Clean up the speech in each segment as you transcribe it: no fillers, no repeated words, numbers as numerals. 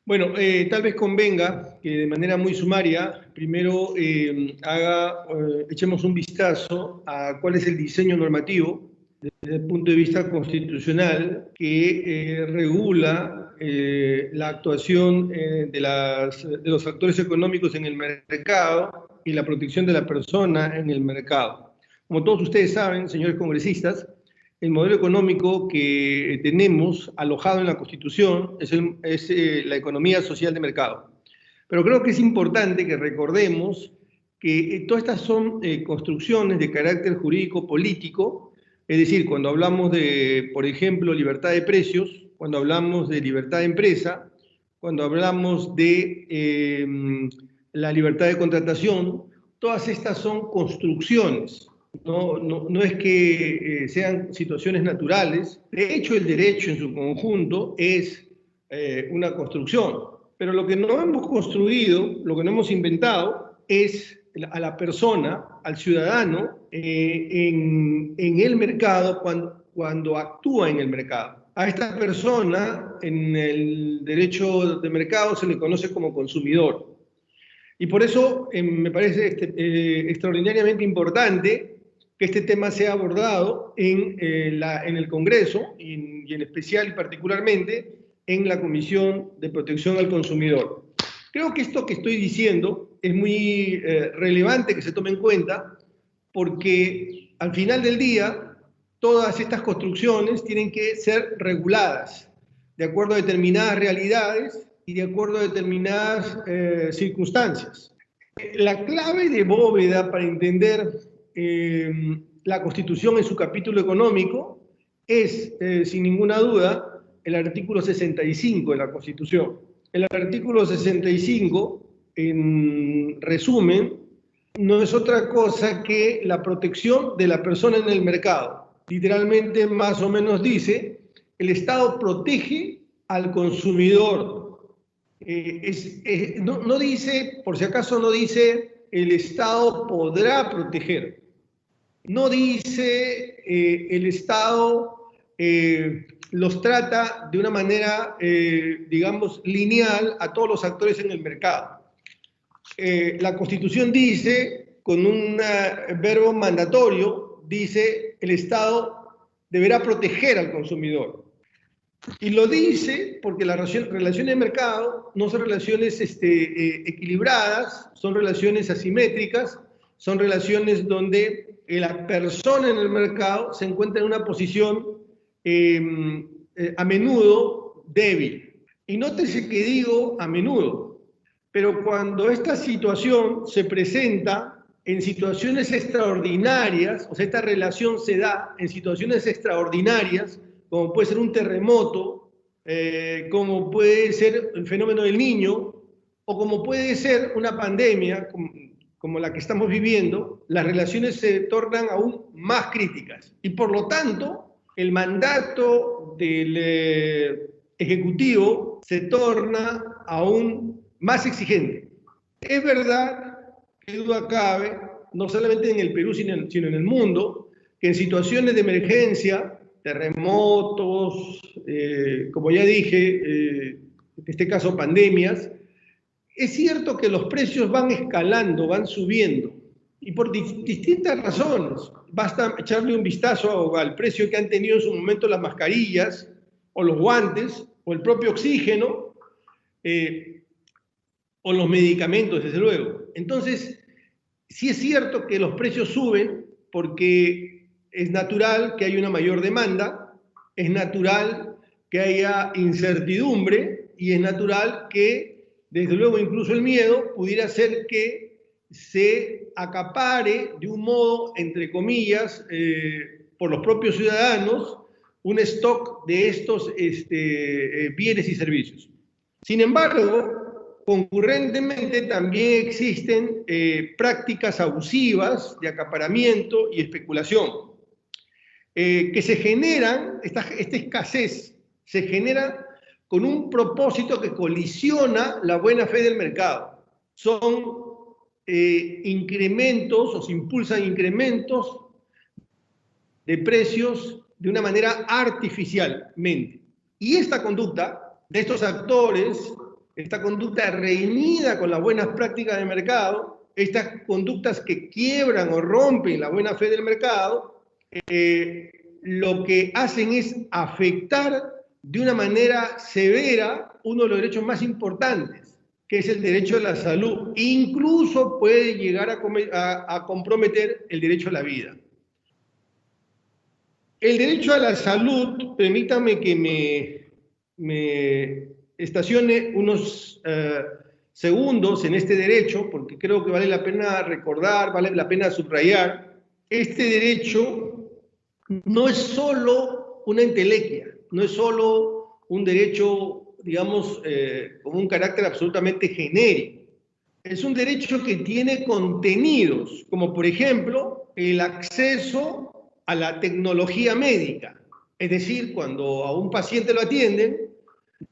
Bueno, tal vez convenga que de manera muy sumaria, primero echemos un vistazo a cuál es el diseño normativo desde el punto de vista constitucional que regula la actuación de los actores económicos en el mercado y la protección de la persona en el mercado. Como todos ustedes saben, señores congresistas, el modelo económico que tenemos alojado en la Constitución es la economía social de mercado. Pero creo que es importante que recordemos que todas estas son construcciones de carácter jurídico-político, es decir, cuando hablamos de, por ejemplo, libertad de precios, cuando hablamos de libertad de empresa, cuando hablamos de la libertad de contratación, todas estas son construcciones. No es que sean situaciones naturales. De hecho, el derecho en su conjunto es una construcción. Pero lo que no hemos construido, lo que no hemos inventado, es a la persona, al ciudadano, en el mercado cuando actúa en el mercado. A esta persona, en el derecho de mercado, se le conoce como consumidor. Y por eso me parece extraordinariamente importante que este tema sea abordado en el Congreso y en especial y particularmente en la Comisión de Protección al Consumidor. Creo que esto que estoy diciendo es muy relevante que se tome en cuenta porque al final del día todas estas construcciones tienen que ser reguladas de acuerdo a determinadas realidades y de acuerdo a determinadas circunstancias. La clave de bóveda para entender la Constitución en su capítulo económico es, sin ninguna duda, el artículo 65 de la Constitución. El artículo 65, en resumen, no es otra cosa que la protección de la persona en el mercado. Literalmente, más o menos dice, el Estado protege al consumidor. No dice, por si acaso no dice, el Estado podrá proteger. No dice, el Estado los trata de una manera, digamos, lineal a todos los actores en el mercado. La Constitución dice, con un verbo mandatorio, dice, el Estado deberá proteger al consumidor. Y lo dice porque las relaciones de mercado no son relaciones equilibradas, son relaciones asimétricas, son relaciones donde la persona en el mercado se encuentra en una posición a menudo débil. Y nótese que digo a menudo, pero cuando esta situación se presenta en situaciones extraordinarias, o sea, esta relación se da en situaciones extraordinarias, como puede ser un terremoto, como puede ser el fenómeno del Niño, o como puede ser una pandemia como la que estamos viviendo, las relaciones se tornan aún más críticas. Y por lo tanto, el mandato del Ejecutivo se torna aún más exigente. Es verdad, que duda cabe, no solamente en el Perú, sino en el mundo, que en situaciones de emergencia, terremotos, como ya dije, en este caso pandemias, es cierto que los precios van escalando, van subiendo, y por distintas razones. Basta echarle un vistazo al precio que han tenido en su momento las mascarillas, o los guantes, o el propio oxígeno, o los medicamentos, desde luego. Entonces, sí es cierto que los precios suben porque es natural que haya una mayor demanda, es natural que haya incertidumbre y es natural que, desde luego, incluso el miedo pudiera ser que se acapare de un modo, entre comillas, por los propios ciudadanos, un stock de estos bienes y servicios. Sin embargo, concurrentemente también existen prácticas abusivas de acaparamiento y especulación, que se generan, esta escasez se genera con un propósito que colisiona la buena fe del mercado. Son incrementos, o se impulsan incrementos de precios de una manera artificialmente. Y esta conducta de estos actores esta conducta reñida con las buenas prácticas de mercado, estas conductas que quiebran o rompen la buena fe del mercado, lo que hacen es afectar de una manera severa uno de los derechos más importantes, que es el derecho a la salud. Incluso puede llegar a comprometer el derecho a la vida. El derecho a la salud, permítame que me estacione unos segundos en este derecho, porque creo que vale la pena recordar, vale la pena subrayar. Este derecho no es solo una entelequia, no es solo un derecho, digamos, con un carácter absolutamente genérico. Es un derecho que tiene contenidos, como por ejemplo el acceso a la tecnología médica. Es decir, cuando a un paciente lo atienden,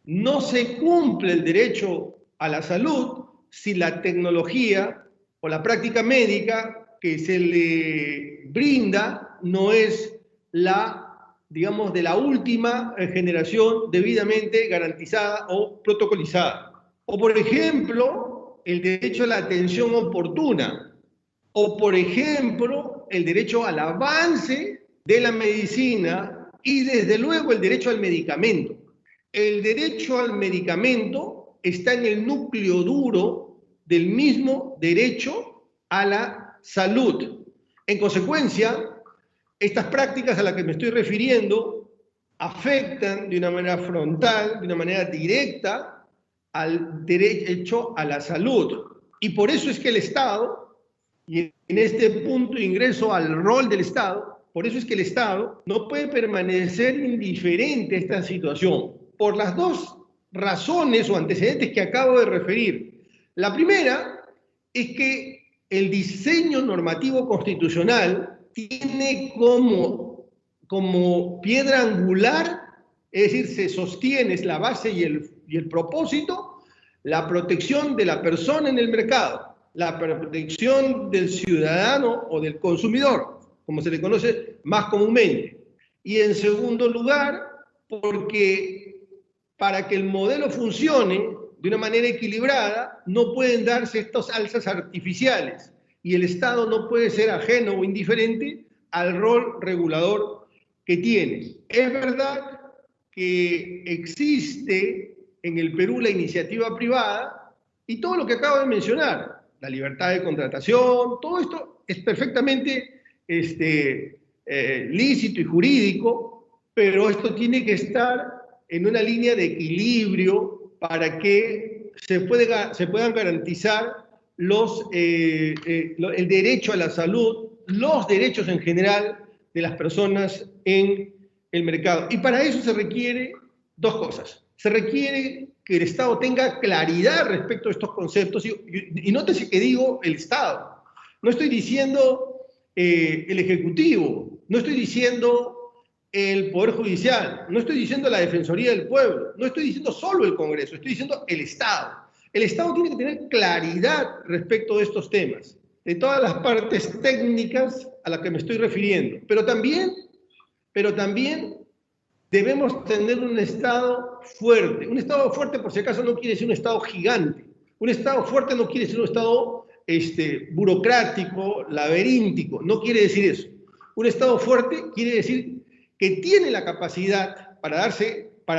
no se cumple el derecho a la salud si la tecnología o la práctica médica que se le brinda no es la, digamos, de la última generación debidamente garantizada o protocolizada. O, por ejemplo, el derecho a la atención oportuna. O, por ejemplo, el derecho al avance de la medicina y, desde luego, el derecho al medicamento. El derecho al medicamento está en el núcleo duro del mismo derecho a la salud. En consecuencia, estas prácticas a las que me estoy refiriendo afectan de una manera frontal, de una manera directa, al derecho a la salud. Y por eso es que el Estado, y en este punto ingreso al rol del Estado, por eso es que el Estado no puede permanecer indiferente a esta situación, por las dos razones o antecedentes que acabo de referir. La primera es que el diseño normativo constitucional tiene como piedra angular, es decir, se sostiene, es la base y el propósito, la protección de la persona en el mercado, la protección del ciudadano o del consumidor, como se le conoce más comúnmente. Y en segundo lugar, porque para que el modelo funcione de una manera equilibrada, no pueden darse estos alzas artificiales y el Estado no puede ser ajeno o indiferente al rol regulador que tiene. Es verdad que existe en el Perú la iniciativa privada y todo lo que acabo de mencionar, la libertad de contratación, todo esto es perfectamente lícito y jurídico, pero esto tiene que estar en una línea de equilibrio para que se puedan garantizar el derecho a la salud, los derechos en general de las personas en el mercado. Y para eso se requiere dos cosas. Se requiere que el Estado tenga claridad respecto a estos conceptos. Y nótese que digo el Estado. No estoy diciendo el Ejecutivo, no estoy diciendo el Poder Judicial, no estoy diciendo la Defensoría del Pueblo, no estoy diciendo solo el Congreso, estoy diciendo el Estado. El Estado tiene que tener claridad respecto de estos temas, de todas las partes técnicas a las que me estoy refiriendo, pero también debemos tener un Estado fuerte. Un Estado fuerte, por si acaso, no quiere decir un Estado gigante. Un Estado fuerte no quiere decir un Estado burocrático, laberíntico, no quiere decir eso. Un Estado fuerte quiere decir que tiene la capacidad para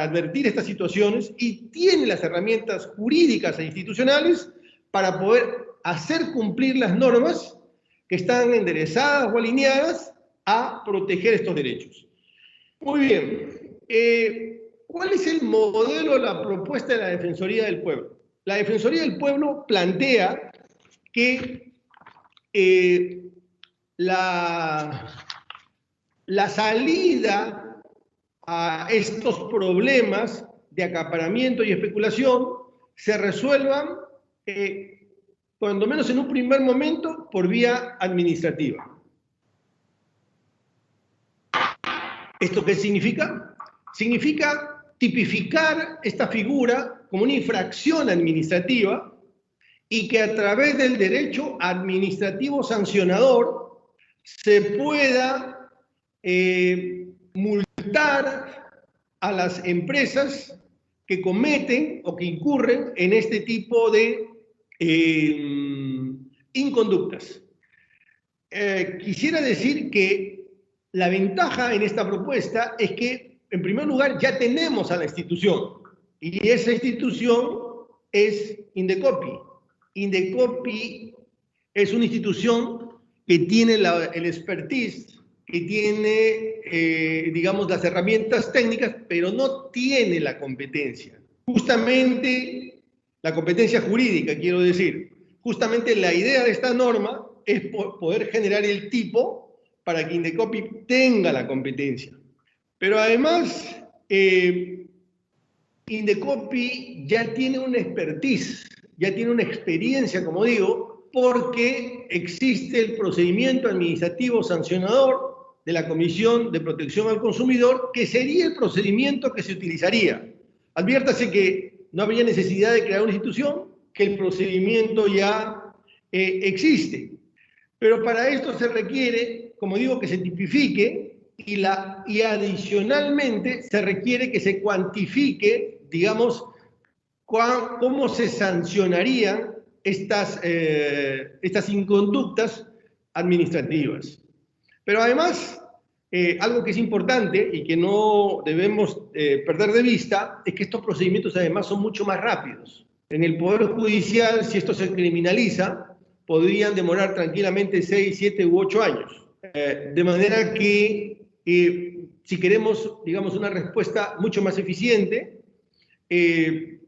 advertir estas situaciones y tiene las herramientas jurídicas e institucionales para poder hacer cumplir las normas que están enderezadas o alineadas a proteger estos derechos. Muy bien. ¿Cuál es el modelo, la propuesta de la Defensoría del Pueblo? La Defensoría del Pueblo plantea que la salida a estos problemas de acaparamiento y especulación se resuelvan, cuando menos en un primer momento, por vía administrativa. ¿Esto qué significa? Significa tipificar esta figura como una infracción administrativa y que a través del derecho administrativo sancionador se pueda multar a las empresas que cometen o que incurren en este tipo de inconductas. Quisiera decir que la ventaja en esta propuesta es que, en primer lugar, ya tenemos a la institución, y esa institución es Indecopi. Indecopi es una institución que tiene el expertise, que tiene, digamos, las herramientas técnicas, pero no tiene la competencia. Justamente la competencia jurídica, quiero decir. Justamente la idea de esta norma es poder generar el tipo para que Indecopi tenga la competencia. Pero además, Indecopi ya tiene una expertise, ya tiene una experiencia, como digo, porque existe el procedimiento administrativo sancionador de la Comisión de Protección al Consumidor, que sería el procedimiento que se utilizaría. Adviértase que no habría necesidad de crear una institución, que el procedimiento ya existe. Pero para esto se requiere, como digo, que se tipifique y adicionalmente se requiere que se cuantifique, digamos, cómo se sancionarían estas inconductas administrativas. Pero además, algo que es importante y que no debemos perder de vista es que estos procedimientos además son mucho más rápidos. En el Poder Judicial, si esto se criminaliza, podrían demorar tranquilamente 6, 7 u 8 años. De manera que, si queremos, digamos, una respuesta mucho más eficiente,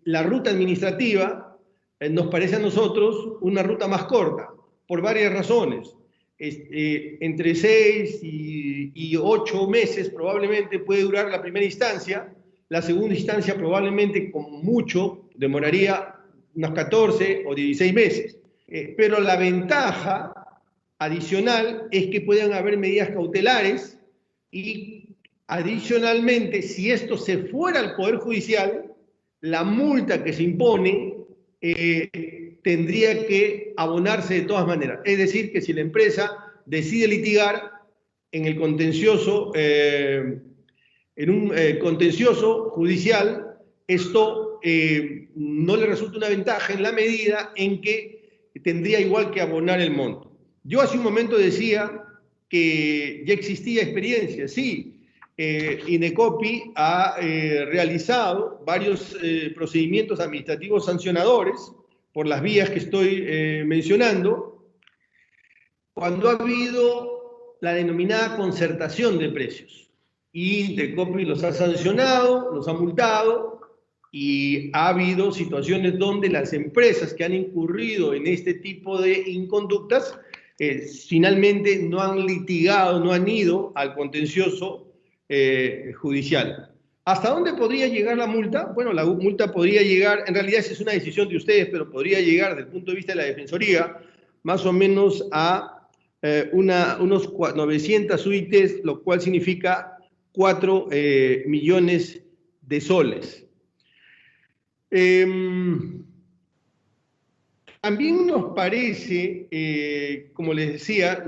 la ruta administrativa nos parece a nosotros una ruta más corta, por varias razones. Entre 6 y 8 meses probablemente puede durar la primera instancia, la segunda instancia probablemente con mucho demoraría unos 14 o 16 meses. Pero la ventaja adicional es que puedan haber medidas cautelares y adicionalmente, si esto se fuera al Poder Judicial, la multa que se impone tendría que abonarse de todas maneras. Es decir, que si la empresa decide litigar en el contencioso, en un contencioso judicial, esto no le resulta una ventaja en la medida en que tendría igual que abonar el monto. Yo hace un momento decía que ya existía experiencia. Sí, Indecopi ha realizado varios procedimientos administrativos sancionadores por las vías que estoy mencionando, cuando ha habido la denominada concertación de precios. Y Indecopi los ha sancionado, los ha multado, y ha habido situaciones donde las empresas que han incurrido en este tipo de inconductas finalmente no han litigado, no han ido al contencioso judicial. ¿Hasta dónde podría llegar la multa? Bueno, la multa podría llegar, en realidad esa es una decisión de ustedes, pero podría llegar desde el punto de vista de la Defensoría más o menos a unos 900 UITs, lo cual significa 4 millones de soles. También nos parece, como les decía,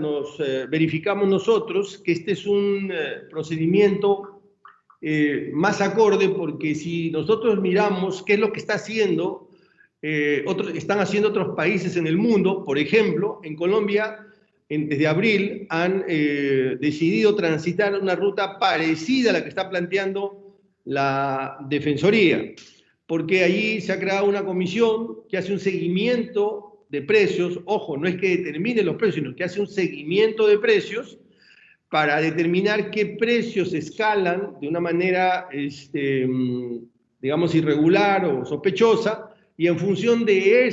verificamos nosotros que este es un procedimiento más acorde, porque si nosotros miramos qué es lo que están haciendo otros países en el mundo, por ejemplo, en Colombia, desde abril han decidido transitar una ruta parecida a la que está planteando la Defensoría, porque allí se ha creado una comisión que hace un seguimiento de precios. Ojo, no es que determine los precios, sino que hace un seguimiento de precios para determinar qué precios escalan de una manera, digamos, irregular o sospechosa, y en función de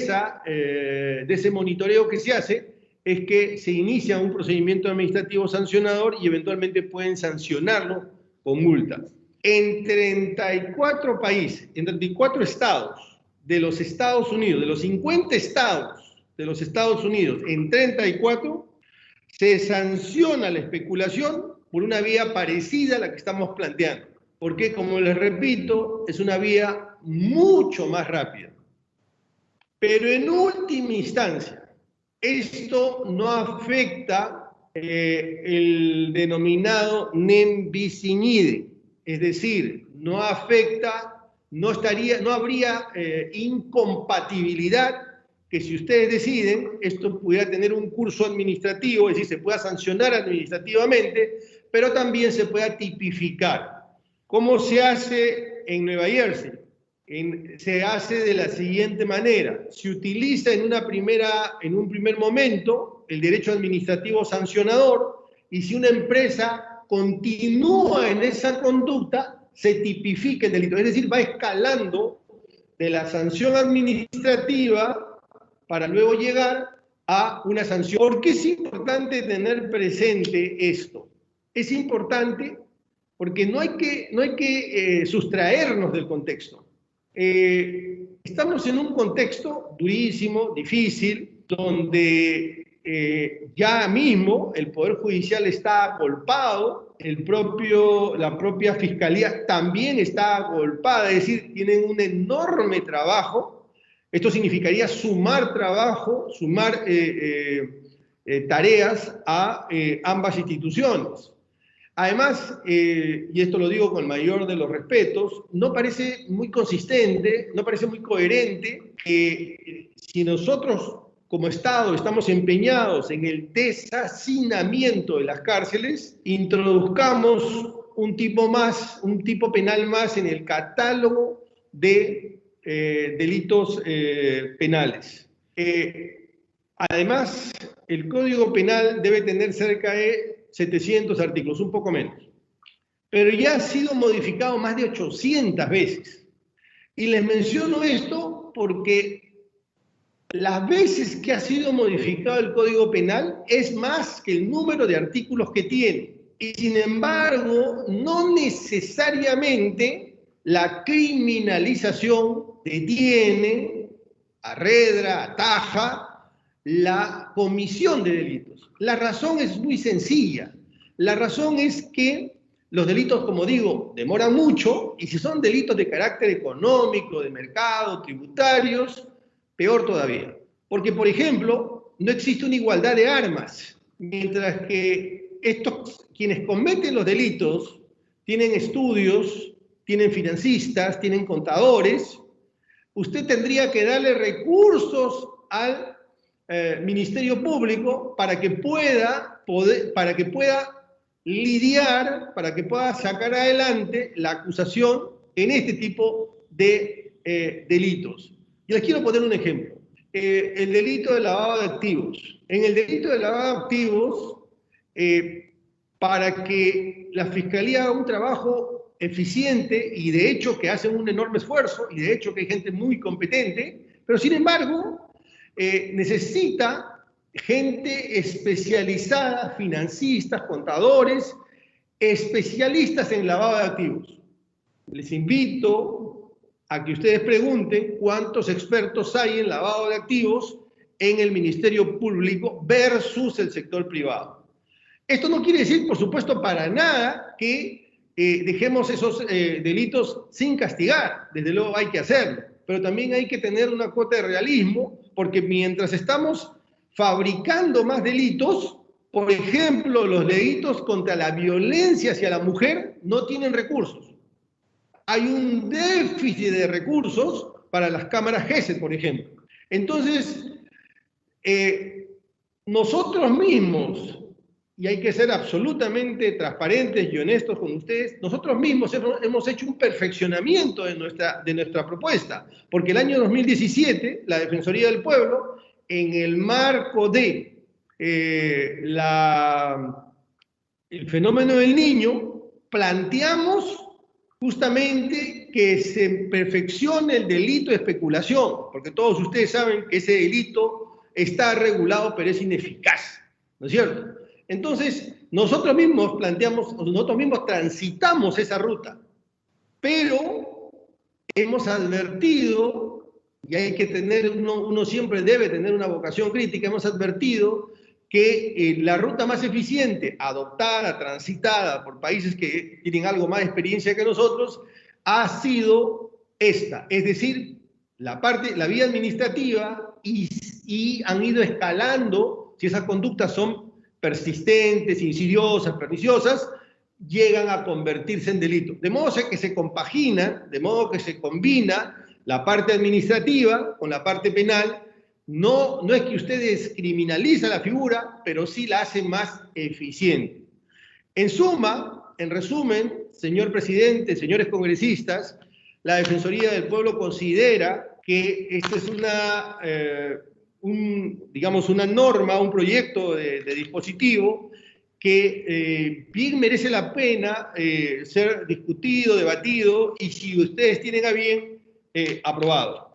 ese monitoreo que se hace, es que se inicia un procedimiento administrativo sancionador y eventualmente pueden sancionarlo con multas. En 34 países, en 34 estados de los Estados Unidos, de los 50 estados de los Estados Unidos, en 34 se sanciona la especulación por una vía parecida a la que estamos planteando, porque, como les repito, es una vía mucho más rápida. Pero en última instancia, esto no afecta el denominado nem bis in idem, es decir, no afecta no habría incompatibilidad que si ustedes deciden, esto pudiera tener un curso administrativo, es decir, se pueda sancionar administrativamente, pero también se pueda tipificar. ¿Cómo se hace en Nueva Jersey? Se hace de la siguiente manera: se utiliza en un primer momento el derecho administrativo sancionador, y si una empresa continúa en esa conducta, se tipifica el delito, es decir, va escalando de la sanción administrativa para luego llegar a una sanción. ¿Por qué es importante tener presente esto? Es importante porque no hay que sustraernos del contexto. Estamos en un contexto durísimo, difícil, donde ya mismo el Poder Judicial está agolpado, la propia Fiscalía también está agolpada, es decir, tienen un enorme trabajo. Esto significaría sumar trabajo, sumar tareas a ambas instituciones. Además, y esto lo digo con el mayor de los respetos, no parece muy consistente, no parece muy coherente que si nosotros como Estado estamos empeñados en el deshacinamiento de las cárceles, introduzcamos un tipo penal más en el catálogo de delitos penales. Además, el Código Penal debe tener cerca de 700 artículos, un poco menos, pero ya ha sido modificado más de 800 veces. Y les menciono esto porque las veces que ha sido modificado el Código Penal es más que el número de artículos que tiene. Y sin embargo, no necesariamente la criminalización detiene, arredra, ataja la comisión de delitos. La razón es muy sencilla. La razón es que los delitos, como digo, demoran mucho, y si son delitos de carácter económico, de mercado, tributarios, peor todavía. Porque, por ejemplo, no existe una igualdad de armas, mientras que quienes cometen los delitos tienen estudios, tienen financistas, tienen contadores. Usted tendría que darle recursos al Ministerio Público para que pueda lidiar, para que pueda sacar adelante la acusación en este tipo de delitos. Y les quiero poner un ejemplo. El delito de lavado de activos. En el delito de lavado de activos, para que la Fiscalía haga un trabajo eficiente, y de hecho que hacen un enorme esfuerzo, y de hecho que hay gente muy competente, pero sin embargo necesita gente especializada, financistas, contadores, especialistas en lavado de activos. Les invito a que ustedes pregunten cuántos expertos hay en lavado de activos en el Ministerio Público versus el sector privado. Esto no quiere decir, por supuesto, para nada que dejemos esos delitos sin castigar. Desde luego hay que hacerlo, pero también hay que tener una cuota de realismo, porque mientras estamos fabricando más delitos, por ejemplo, los delitos contra la violencia hacia la mujer no tienen recursos. Hay un déficit de recursos para las cámaras GESEL, por ejemplo. Entonces, nosotros mismos, y hay que ser absolutamente transparentes y honestos con ustedes, nosotros mismos hemos hecho un perfeccionamiento de nuestra propuesta, porque el año 2017, la Defensoría del Pueblo, en el marco de el fenómeno del Niño, planteamos justamente que se perfeccione el delito de especulación, porque todos ustedes saben que ese delito está regulado, pero es ineficaz, ¿no es cierto? Entonces, nosotros mismos transitamos esa ruta, pero hemos advertido, y hay que tener, uno siempre debe tener una vocación crítica, hemos advertido que la ruta más eficiente, adoptada, transitada por países que tienen algo más de experiencia que nosotros, ha sido esta, es decir, la vía administrativa, y han ido escalando, si esas conductas son persistentes, insidiosas, perniciosas, llegan a convertirse en delito. De modo que se compagina, de modo que se combina la parte administrativa con la parte penal. No es que usted descriminaliza la figura, pero sí la hace más eficiente. En suma, en resumen, señor presidente, señores congresistas, la Defensoría del Pueblo considera que esta es una norma, un proyecto de dispositivo que bien merece la pena ser discutido, debatido, y si ustedes tienen a bien, aprobado.